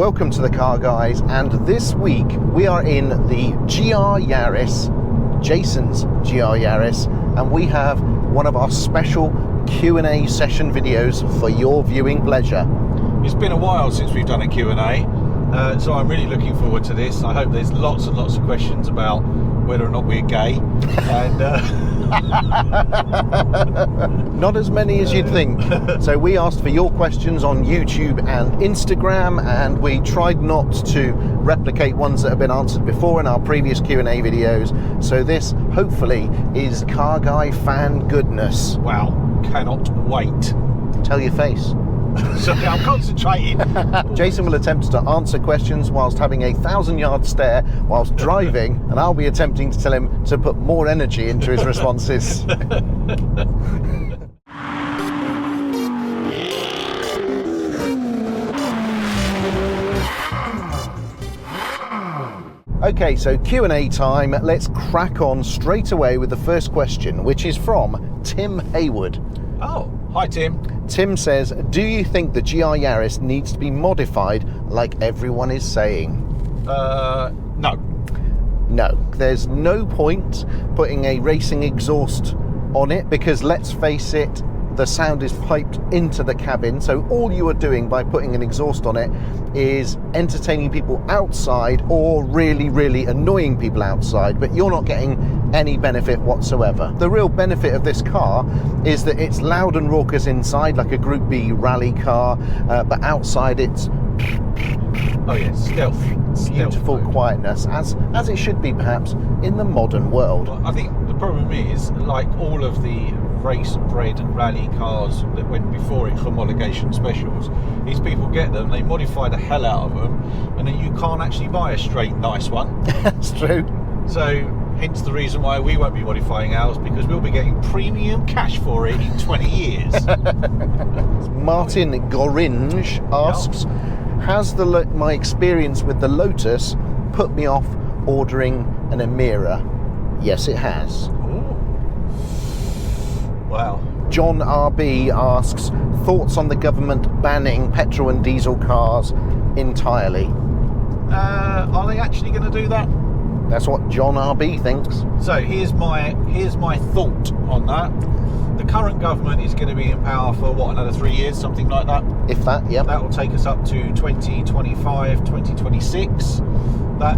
welcome to the Car Guys, and this week we are in the GR Yaris, Jason's GR Yaris, and we have one of our special Q&A session videos for your viewing pleasure. It's been a while since we've done a Q&A, so I'm really looking forward to this. I hope there's lots and lots of questions about whether or not we're gay, and not as many as you'd think. So we asked for your questions on YouTube and Instagram, and we tried not to replicate ones that have been answered before in our previous Q&A videos. So this, hopefully, is Car Guy fan goodness. wow, cannot wait. Tell your face. Sorry, I'm concentrating. Jason will attempt to answer questions whilst having a 1,000-yard stare whilst driving, and I'll be attempting to tell him to put more energy into his responses. Okay, so Q&A time. Let's crack on straight away with the first question, which is from Tim Haywood. Oh, hi Tim. Tim says, do you think the GR Yaris needs to be modified like everyone is saying? No. No, there's no point putting a racing exhaust on it because, let's face it, the sound is piped into the cabin, so all you are doing by putting an exhaust on it is entertaining people outside or really annoying people outside, but you're not getting any benefit whatsoever. The real benefit of this car is that it's loud and raucous inside, like a Group B rally car, but outside it's Oh yeah, stealth. beautiful quietness, as it should be perhaps in the modern world. Well, I think the problem is, like all of the race-bred rally cars that went before it, homologation specials, is people get them, they modify the hell out of them, and then you can't actually buy a straight, nice one. That's true. So, hence the reason why we won't be modifying ours, because we'll be getting premium cash for it in 20 years. Martin Goringe asks, has my experience with the Lotus put me off ordering an Emira? Yes, it has. Ooh. Wow. John RB asks, thoughts on the government banning petrol and diesel cars entirely? Are they actually going to do that? That's what John RB thinks. So here's my thought on that. The current government is going to be in power for what, another 3 years, something like that? If that, yep. That will take us up to 2025, 2026.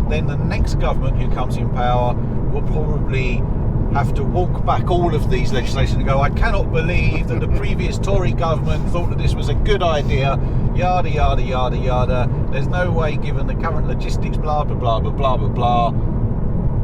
Then the next government who comes in power will probably have to walk back all of these legislation and go, I cannot believe that the previous Tory government thought that this was a good idea, yada yada yada yada. There's no way, given the current logistics, blah blah blah blah blah blah blah,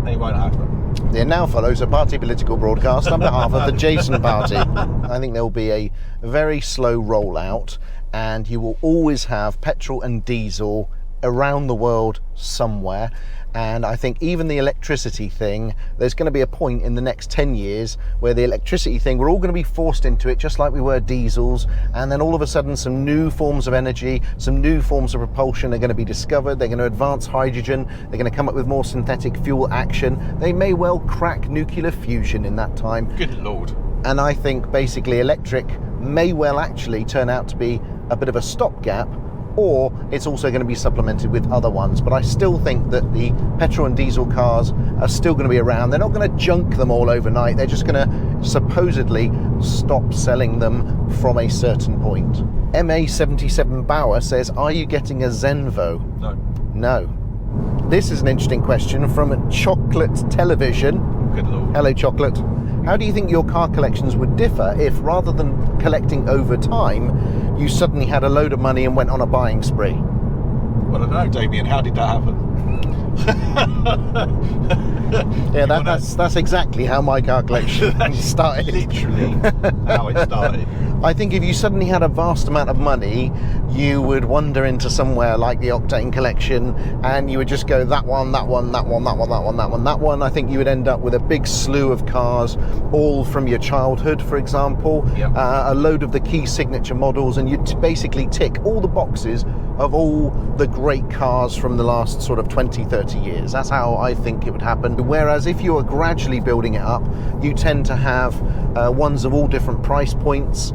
they won't happen. There now follows a party political broadcast on behalf of the Jason Party. I think there will be a very slow rollout, and you will always have petrol and diesel around the world somewhere. And I think even the electricity thing, there's going to be a point in the next 10 years where the electricity thing, we're all going to be forced into it just like we were diesels, and then all of a sudden some new forms of energy, some new forms of propulsion are going to be discovered. They're going to advance hydrogen, they're going to come up with more synthetic fuel action. They may well crack nuclear fusion in that time. Good Lord. And I think basically electric may well actually turn out to be a bit of a stopgap, or it's also going to be supplemented with other ones. But I still think that the petrol and diesel cars are still going to be around. They're not going to junk them all overnight. They're just going to supposedly stop selling them from a certain point. MA77 Bauer says, are you getting a Zenvo? No. No. This is an interesting question from Chocolate Television. Good Lord. Hello, Chocolate. How do you think your car collections would differ if, rather than collecting over time, you suddenly had a load of money and went on a buying spree? Well, I don't know, Damian, how did that happen? Yeah, that's exactly how my car collection started. Literally how it started. I think if you suddenly had a vast amount of money, you would wander into somewhere like the Octane collection, and you would just go that one, that one, that one, that one, that one, that one, that one. I think you would end up with a big slew of cars, all from your childhood, for example. Yep. A load of the key signature models, and you'd basically tick all the boxes of all the great cars from the last sort of 20, 30 30 years. That's how I think it would happen. Whereas if you are gradually building it up, you tend to have ones of all different price points.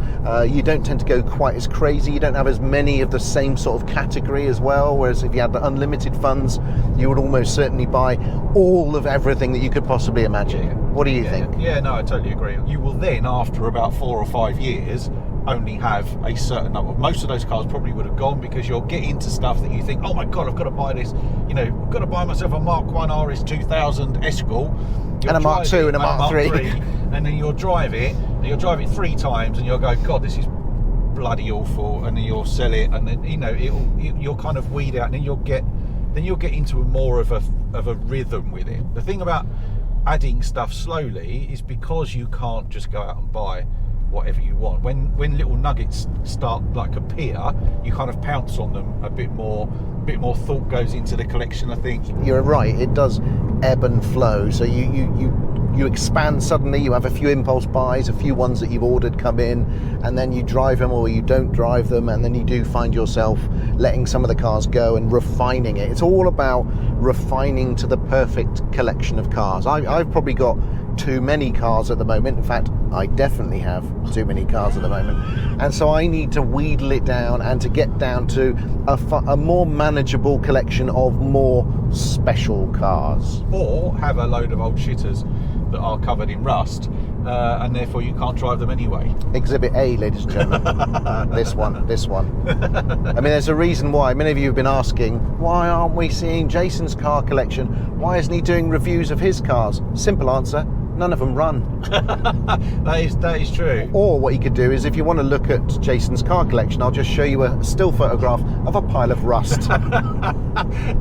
You don't tend to go quite as crazy. You don't have as many of the same sort of category as well. Whereas if you had the unlimited funds, you would almost certainly buy all of everything that you could possibly imagine. What do you think? Yeah, no, I totally agree. You will then, after about 4 or 5 years, only have a certain number. Most of those cars probably would have gone, because you'll get into stuff that you think, oh my God, I've got to buy this. You know, I've got to buy myself a Mark 1 RS 2000 Escort. And a Mark 2 and a Mark 3. And then you'll drive it, and you'll drive it 3 times, and you'll go, God, this is bloody awful. And then you'll sell it, and then, you know, you'll kind of weed out, and then you'll get into more of a rhythm with it. The thing about adding stuff slowly is because you can't just go out and buy whatever you want. When little nuggets start like appear, you kind of pounce on them a bit more thought goes into the collection, I think. You're right, it does ebb and flow. So you expand suddenly, you have a few impulse buys, a few ones that you've ordered come in, and then you drive them or you don't drive them, and then you do find yourself letting some of the cars go and refining it. It's all about refining to the perfect collection of cars. I've probably got too many cars at the moment. In fact, I definitely have too many cars at the moment, and so I need to wheedle it down and to get down to a more manageable collection of more special cars. Or have a load of old shitters that are covered in rust, and therefore you can't drive them anyway. Exhibit A, ladies and gentlemen. this one. I mean, there's a reason why. Many of you have been asking, why aren't we seeing Jason's car collection? Why isn't he doing reviews of his cars? Simple answer, none of them run. that is true. Or what you could do is, if you want to look at Jason's car collection, I'll just show you a still photograph of a pile of rust.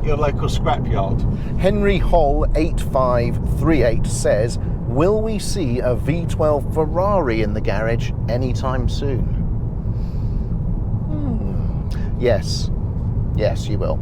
Your local scrapyard. Henry Holl 8538 says, will we see a V12 Ferrari in the garage anytime soon? Yes, you will.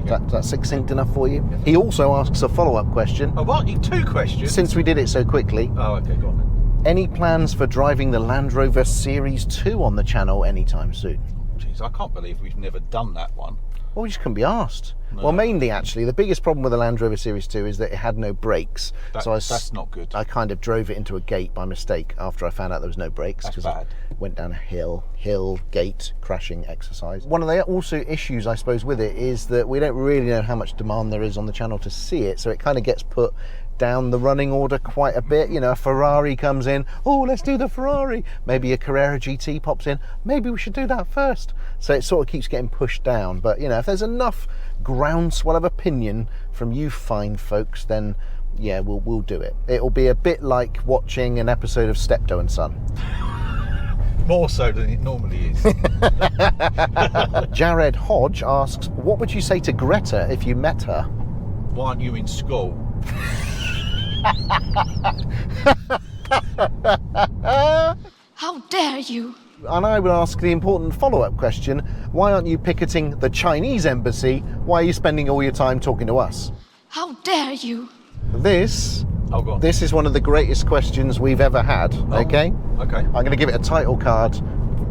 That's succinct enough for you? He also asks a follow-up question. Oh, what? 2 questions? Since we did it so quickly. Oh, okay, go on then. Any plans for driving the Land Rover Series 2 on the channel anytime soon? Jeez, I can't believe we've never done that one. Well, we just couldn't be asked. No. Well, mainly, actually, the biggest problem with the Land Rover Series 2 is that it had no brakes. That's not good. I kind of drove it into a gate by mistake after I found out there was no brakes. That's bad. I went down a hill, gate, crashing exercise. One of the also issues, I suppose, with it is that we don't really know how much demand there is on the channel to see it, so it kind of gets put down the running order quite a bit. You know, a Ferrari comes in, oh, let's do the Ferrari. Maybe a Carrera GT pops in, maybe we should do that first. So it sort of keeps getting pushed down. But, you know, if there's enough groundswell of opinion from you fine folks, then yeah, we'll do it. It'll be a bit like watching an episode of Steptoe and Son. More so than it normally is. Jared Hodge asks, what would you say to Greta if you met her? Why aren't you in school? How dare you? And I would ask the important follow-up question, why aren't you picketing the Chinese embassy? Why are you spending all your time talking to us? How dare you? This Go on. This is one of the greatest questions we've ever had, okay? Okay. I'm going to give it a title card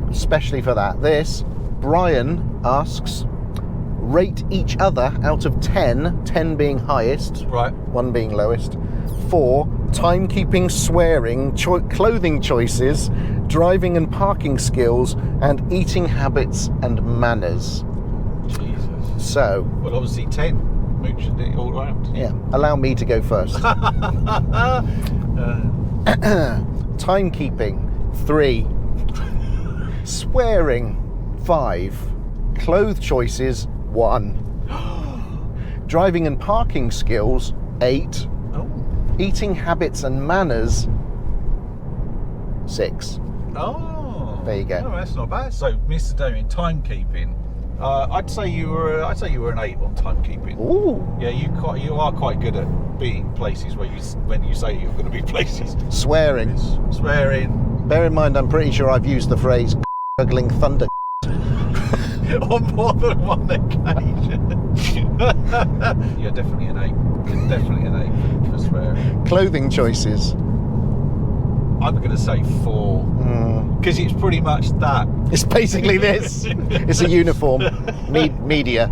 especially for that. This, Brian asks, rate each other out of 10, 10 being highest, Right. 1 being lowest, for timekeeping, swearing, clothing choices, driving and parking skills, and eating habits and manners. Jesus. So, Well, obviously 10. Mooch it all round. yeah, allow me to go first. Timekeeping, 3. Swearing, 5. Clothes choices, 1. Driving and parking skills, 8. Oh. Eating habits and manners, 6. Oh. There you go. Oh, that's not bad. So, Mr. Damian, timekeeping. I'd say you were an 8 on timekeeping. Ooh. Yeah, you are quite good at being places when you say you're going to be places. Swearing. Swearing. Bear in mind, I'm pretty sure I've used the phrase juggling thunder. On more than one occasion. You're definitely an 8. You're definitely an 8 for swearing. Clothing choices. I'm going to say 4. Because it's pretty much that. It's basically this. It's a uniform. Media.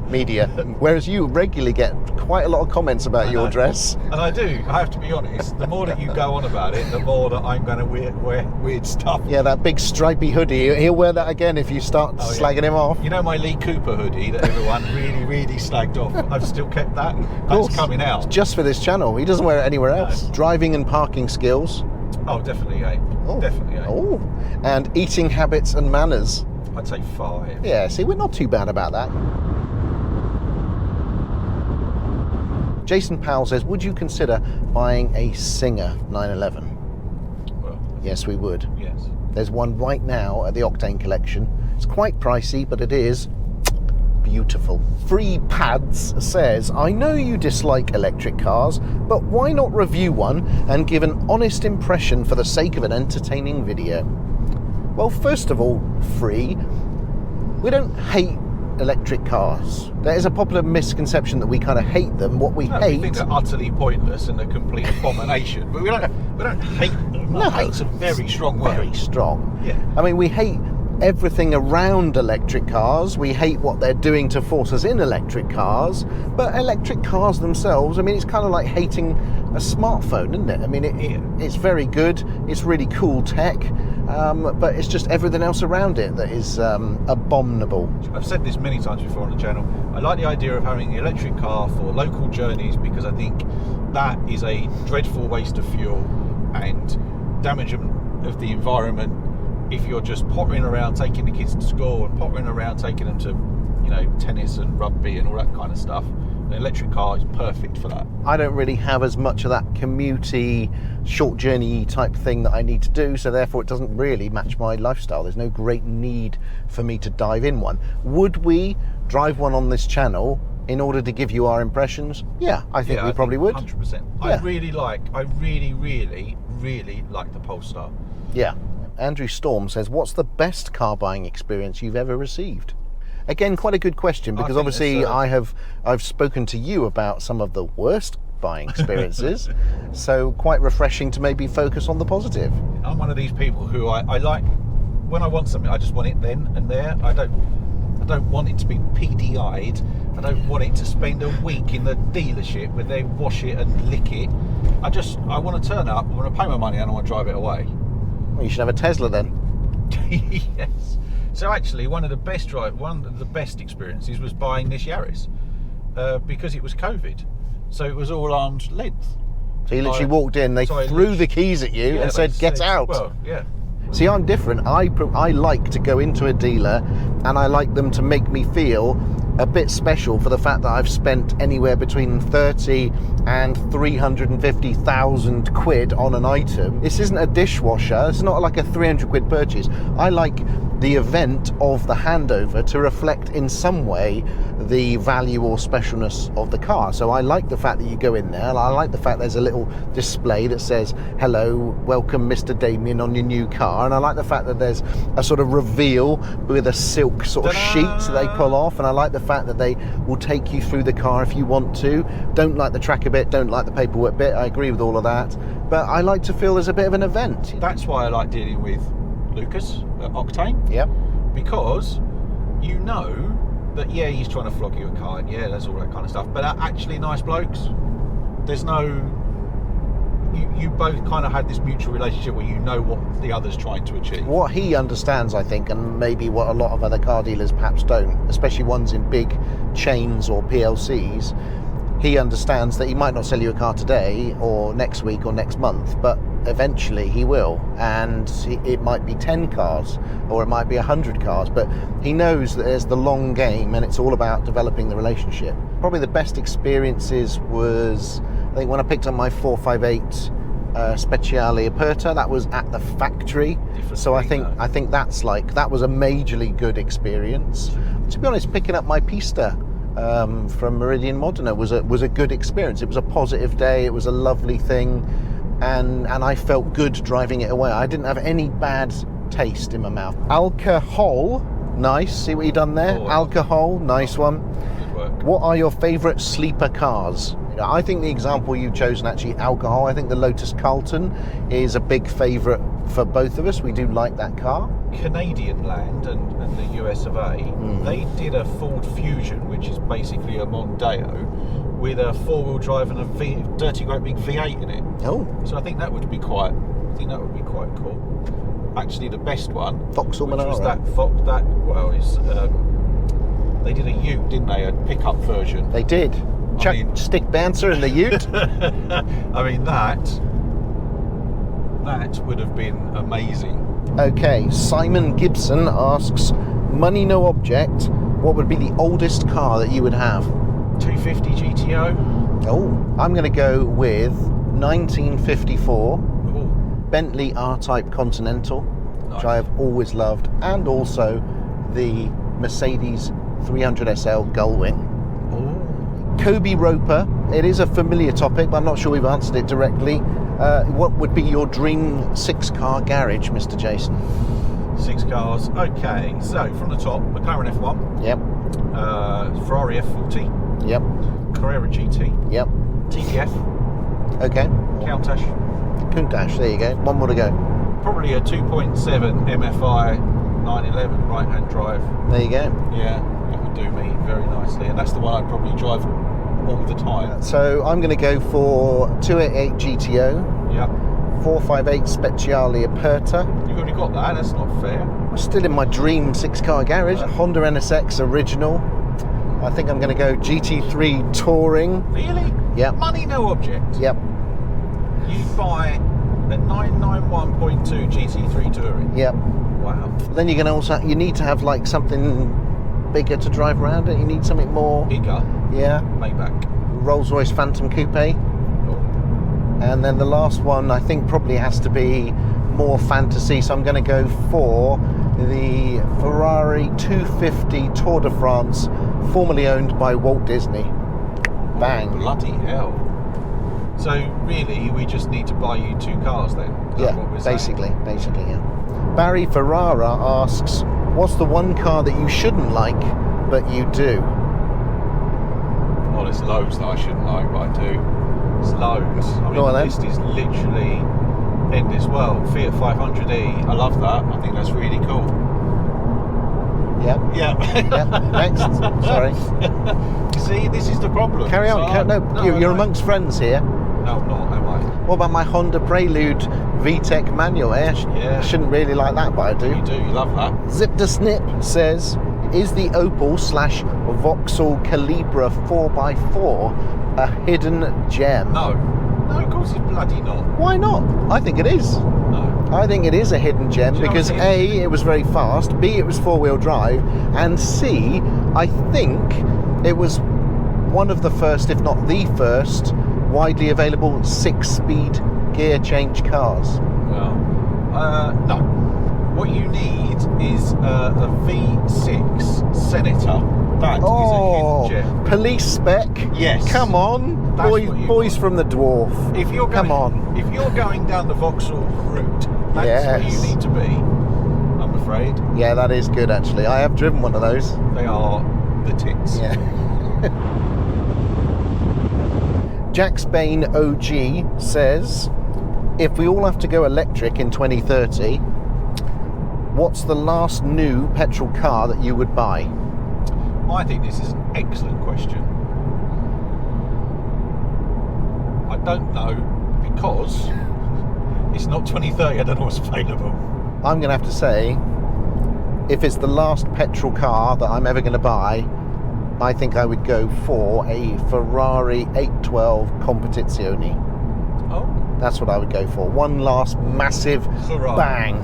Whereas you regularly get quite a lot of comments about your dress. And I do. I have to be honest. The more that you go on about it, the more that I'm going to wear weird stuff. Yeah, that big stripy hoodie. He'll wear that again if you start slagging him off. You know my Lee Cooper hoodie that everyone really slagged off? I've still kept that. That's coming out. It's just for this channel. He doesn't wear it anywhere else. No. Driving and parking skills. Oh, definitely 8. Definitely 8. Oh, and eating habits and manners. I'd say 5. Yeah, see, we're not too bad about that. Jason Powell says, would you consider buying a Singer 911? Well, yes, we would. Yes. There's one right now at the Octane collection. It's quite pricey, but it is beautiful. Free Pads says, I know you dislike electric cars, but why not review one and give an honest impression for the sake of an entertaining video? Well, first of all, Free, we don't hate electric cars. There is a popular misconception that we kind of hate them. What we hate... We think they're utterly pointless and a complete abomination, but we don't hate them. No. Hate's a very strong word. Very strong. Yeah. I mean, we hate everything around electric cars. We hate what they're doing to force us in electric cars, but electric cars themselves, I mean, it's kind of like hating a smartphone, isn't it? I mean, it's very good, it's really cool tech, but it's just everything else around it that is abominable. I've said this many times before on the channel. I like the idea of having an electric car for local journeys because I think that is a dreadful waste of fuel and damage of the environment. If you're just pottering around taking the kids to school and pottering around taking them to, you know, tennis and rugby and all that kind of stuff, an electric car is perfect for that. I don't really have as much of that commutey, short journey type thing that I need to do, so therefore it doesn't really match my lifestyle. There's no great need for me to dive in one. Would we drive one on this channel in order to give you our impressions? Yeah, I think we probably would. 100%. Yeah. I really like the Polestar. Yeah. Andrew Storm says, what's the best car buying experience you've ever received? Again, quite a good question, because obviously I've spoken to you about some of the worst buying experiences, so quite refreshing to maybe focus on the positive. I'm one of these people who I like, when I want something, I just want it then and there. I don't want it to be PDI'd. I don't want it to spend a week in the dealership where they wash it and lick it. I want to turn up, I want to pay my money and I want to drive it away. Well, you should have a Tesla then. Yes. So actually, one of the best experiences was buying this Yaris because it was COVID, so it was all arm's length. So you literally walked in, they threw the keys at you and said, "Get out." Well, yeah. See, I'm different. I like to go into a dealer, and I like them to make me feel a bit special for the fact that I've spent anywhere between 30 and 350,000 quid on an item. This isn't a dishwasher. It's not like a 300 quid purchase. I like the event of the handover to reflect in some way the value or specialness of the car. So I like the fact that you go in there, and I like the fact there's a little display that says, hello, welcome Mr. Damian on your new car, and I like the fact that there's a sort of reveal with a silk sort of sheet that they pull off, and I like the fact that they will take you through the car if you want to. Don't like the tracker bit, don't like the paperwork bit, I agree with all of that, but I like to feel there's a bit of an event. That's why I like dealing with Lucas at Octane. Yeah. Because you know that, yeah, he's trying to flog you a car, and yeah, there's all that kind of stuff, but they're actually nice blokes. There's no... You both kind of had this mutual relationship where you know what the other's trying to achieve. What he understands, I think, and maybe what a lot of other car dealers perhaps don't, especially ones in big chains or PLCs, he understands that he might not sell you a car today or next week or next month, but eventually he will, and it might be 10 cars or it might be 100 cars, but he knows that there's the long game and it's all about developing the relationship. Probably the best experiences was, I think, when I picked up my 458 Speciale Aperta. That was at the factory, so I think that was a majorly good experience. To be honest, picking up my Pista from Meridian Modena was a good experience. It was a positive day, it was a lovely thing, and I felt good driving it away. I didn't have any bad taste in my mouth. Alcohol, nice. See what you done there? Alcohol, nice one. Good work. What are your favourite sleeper cars? I think the example you've chosen, actually, alcohol, I think the Lotus Carlton is a big favourite for both of us. We do like that car. Canadian land and the US of A, they did a Ford Fusion, which is basically a Mondeo, with a four-wheel drive and a dirty great big V8 in it. Oh. So I think that would be quite cool. Actually, the best one, Vauxhall which was Monaro. they did a Ute, didn't they? A pickup version. They did. Stick banter in the Ute. I mean, that would have been amazing. Okay, Simon Gibson asks, money no object, what would be the oldest car that you would have? 250 GTO. Oh, I'm going to go with 1954 Ooh, Bentley R-Type Continental, nice. which I have always loved, and also the Mercedes 300SL Gullwing. Ooh. Kobe Roper, it is a familiar topic, but I'm not sure we've answered it directly. What would be your dream 6-car garage, Mr. Jason? 6 cars. Okay, so from the top, McLaren F1. Yep. Ferrari F40. Yep. Carrera GT. Yep. TTF. Okay. Countach. Countach, there you go. One more to go. Probably a 2.7 MFI 911 right-hand drive. There you go. Yeah, that would do me very nicely, and that's the one I'd probably drive all the time. So I'm going to go for 288 GTO, Yeah. 458 Speciale Aperta. You've already got that, that's not fair. I'm still in my dream 6-car garage. Honda NSX original. I think I'm going to go GT3 Touring. Really? Yep. Money no object. Yep. You buy a 991.2 GT3 Touring. Yep. Wow. Then you're going to also, you need to have like something bigger to drive around it. You need something more. Bigger. Yeah. Maybach. Rolls-Royce Phantom Coupe. And then the last one I think probably has to be more fantasy, so I'm going to go for the Ferrari 250 Tour de France, formerly owned by Walt Disney. Bang. Oh, bloody hell. So really we just need to buy you 2 cars then? Is that what we're saying? basically, yeah. Barry Ferrara asks, what's the one car that you shouldn't like but you do? Oh, there's loads that I shouldn't like, but I do. It's loads. I mean, Go on the then. list is literally endless. Well, Fiat 500e, I love that. I think that's really cool. Yeah. Yeah. Next. Sorry. See, this is the problem. Carry on. So You're amongst friends here. No, I'm not, am I? What about my Honda Prelude VTEC manual? I Yeah. shouldn't really like that, but I do. You do, you love that. Zip the Snip says, is the Opel / Vauxhall Calibra 4x4 a hidden gem? No, of course it's bloody not. Why not? I think it is. No. I think it is a hidden gem Do you know because what it is? A, it was very fast, B, it was 4-wheel drive, and C, I think it was one of the first, if not the first, widely available 6-speed gear change cars. Well, no. What you need is a V6 Senator. That is a hidden gem. Police spec. Yes. Come on, That's what you boys want. from the Dwarf. If you're going, Come on. If you're going down the Vauxhall route, that's where you Yes. need to be. I'm afraid Yeah, that is good actually. I have driven one of those. they are the tits. Yeah. Jack Spain OG says, if we all have to go electric in 2030, what's the last new petrol car that you would buy? I think this is an excellent question. I don't know because it's not 2030. I don't know what's available. I'm going to have to say, if it's the last petrol car that I'm ever going to buy, I think I would go for a Ferrari 812 Competizione. Oh, That's what I would go for. One last massive Hurrah. bang.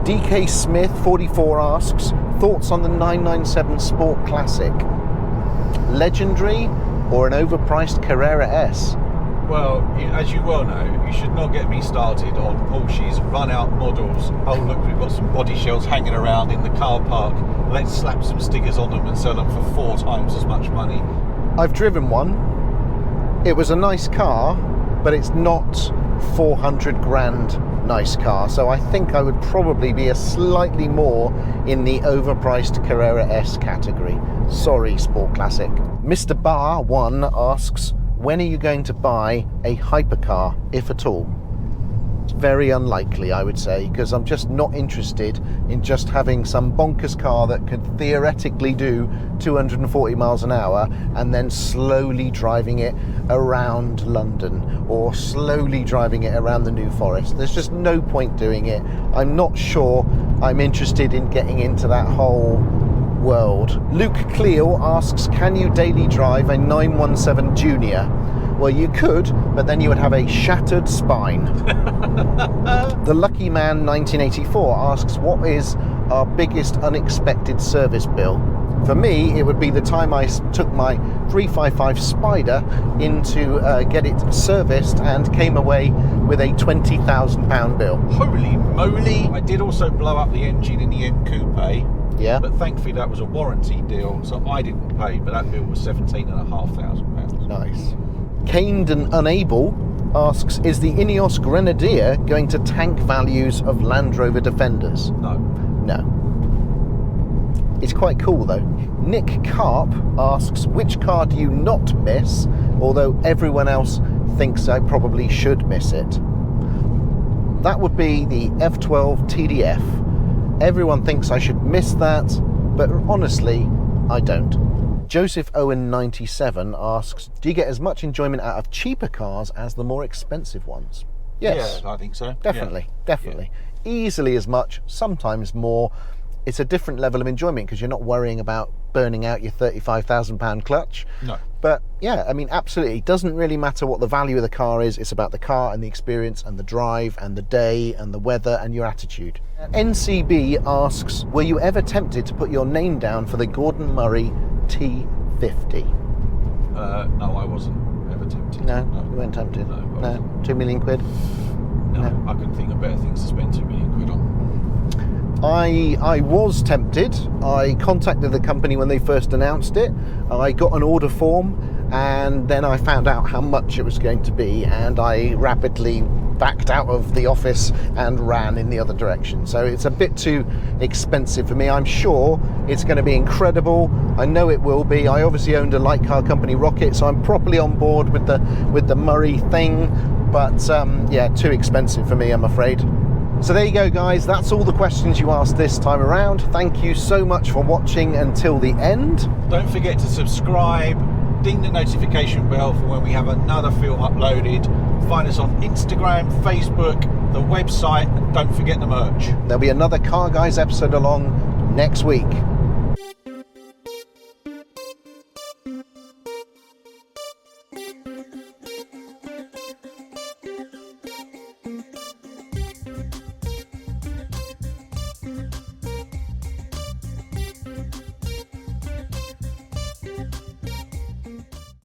DK Smith 44 asks, thoughts on the 997 Sport Classic? Legendary or an overpriced Carrera S? well, as you well know, you should not get me started on Porsche's run-out models. Oh look, we've got some body shells hanging around in the car park. Let's slap some stickers on them and sell them for 4 times as much money. I've driven one. It was a nice car, but it's not 400 grand nice car. So I think I would probably be a slightly more in the overpriced Carrera S category. Sorry, Sport Classic. Mr. Bar 1 asks, when are you going to buy a hypercar, if at all? It's very unlikely, I would say, because I'm just not interested in just having some bonkers car that could theoretically do 240 miles an hour and then slowly driving it around London or slowly driving it around the New Forest. There's just no point doing it. I'm not sure I'm interested in getting into that whole world. Luke Cleo asks, can you daily drive a 917 Junior? Well, you could, but then you would have a shattered spine. The Lucky Man 1984 asks, what is our biggest unexpected service bill? For me, it would be the time I took my 355 Spider in to get it serviced and came away with a £20,000 bill. Holy moly! I did also blow up the engine in the M Coupe. Yeah. But thankfully that was a warranty deal, so I didn't pay, but that bill was £17,500. Nice. Caned and Unable asks, is the Ineos Grenadier going to tank values of Land Rover Defenders? No. No. It's quite cool though. Nick Carp asks, which car do you not miss, although everyone else thinks I probably should miss it? That would be the V12 TDF. Everyone thinks I should miss that, but honestly, I don't. Joseph Owen 97 asks, do you get as much enjoyment out of cheaper cars as the more expensive ones? Yes. Yeah, I think so. Definitely, Yeah. definitely. Easily as much, sometimes more. It's a different level of enjoyment because you're not worrying about burning out your £35,000 clutch. No. But yeah, I mean, absolutely. It doesn't really matter what the value of the car is. It's about the car and the experience and the drive and the day and the weather and your attitude. NCB asks, were you ever tempted to put your name down for the Gordon Murray T50? No, I wasn't ever tempted. No, you weren't tempted? No, I No, wasn't. 2 million quid? No, No. I couldn't think of better things to spend 2 million quid on. I was tempted. I contacted the company when they first announced it. I got an order form and then I found out how much it was going to be, and I rapidly backed out of the office and ran in the other direction. So it's a bit too expensive for me. I'm sure it's going to be incredible. I know it will be. I obviously owned a light car company, Rocket, so I'm properly on board with the Murray thing, but yeah, too expensive for me, I'm afraid. So there you go, guys. That's all the questions you asked this time around. Thank you so much for watching until the end. Don't forget to subscribe, ding the notification bell for when we have another film uploaded. Find us on Instagram, Facebook, the website, and don't forget the merch. There'll be another Car Guys episode along next week.